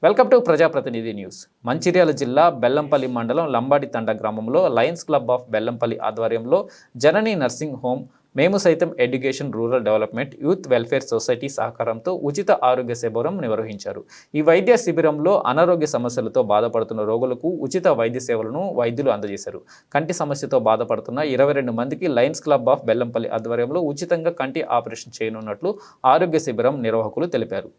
Welcome to ప్రజాప్రతినిధి news. Mancherial జిల్లా బెల్లంపల్లి మండలం లంబాడి తండ గ్రామంలో లయన్స్ క్లబ్ ఆఫ్ బెల్లంపల్లి ఆధ్వర్యంలో జననీ నర్సింగ్ హోమ్, మేము సైతం education, rural development, youth welfare society సహకారంతో ఉచిత ఆరోగ్య శిబిరం నిర్వహించారు. ఈ వైద్య శిబిరంలో అనారోగ్య సమస్యలతో బాధపడుతున్న రోగులకు ఉచిత వైద్య సేవలను వైద్యులు అందజేశారు. కంటి సమస్యతో బాధపడుతున్న 22 మందికి లయన్స్ క్లబ్ ఆఫ్ బెల్లంపల్లి ఆధ్వర్యంలో ఉచితంగా కంటి ఆపరేషన్ చేయనున్నట్లు ఆరోగ్య శిబిరం నిర్వాహకులు తెలిపారు.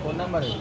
फोन नंबर है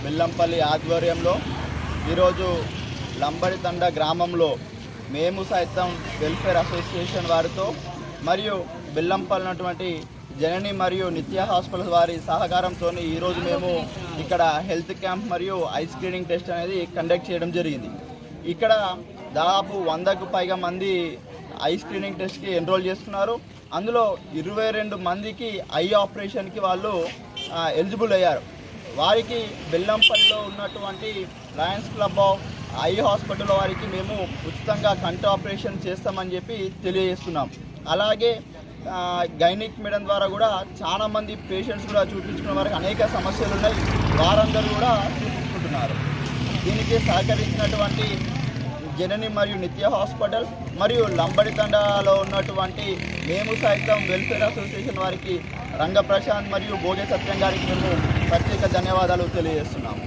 బెల్లంపల్లి ఆధ్వర్యంలో ఈరోజు లంబడి తండ గ్రామంలో మేము సైతం వెల్ఫేర్ అసోసియేషన్ వారితో మరియు బెల్లంపల్లి ఉన్నటువంటి జనని మరియు నిత్య హాస్పిటల్ వారి సహకారంతో ఈరోజు మేము ఇక్కడ హెల్త్ క్యాంప్ మరియు ఐ స్క్రీనింగ్ టెస్ట్ అనేది కండక్ట్ చేయడం జరిగింది. ఇక్కడ దాదాపు 100కు పైగా మంది ఐ స్క్రీనింగ్ టెస్ట్కి ఎన్రోల్ చేసుకున్నారు. అందులో 22 మందికి ఐ ఆపరేషన్కి వాళ్ళు ఎలిజిబుల్ అయ్యారు. వారికి బెల్లంపల్లిలో ఉన్నటువంటి Lions club of eye hospital వారికి మేము ఉచితంగా కంటి ఆపరేషన్ చేస్తామని చెప్పి తెలియజేస్తున్నాం. అలాగే గైనిక్ మేడం ద్వారా కూడా చాలామంది పేషెంట్స్ కూడా చూపించుకున్న వారికి అనేక సమస్యలు ఉన్నాయి, వారందరూ కూడా చూపించుకుంటున్నారు. దీనికి సహకరించినటువంటి జనని మరియు నిత్య హాస్పిటల్ మరియు లంబడి తండాలో ఉన్నటువంటి మేము సైతం వెల్ఫేర్ అసోసియేషన్ వారికి రంగప్రశాంత్ మరియు భోగే సత్యం గారికి మేము ప్రత్యేక ధన్యవాదాలు తెలియజేస్తున్నాము.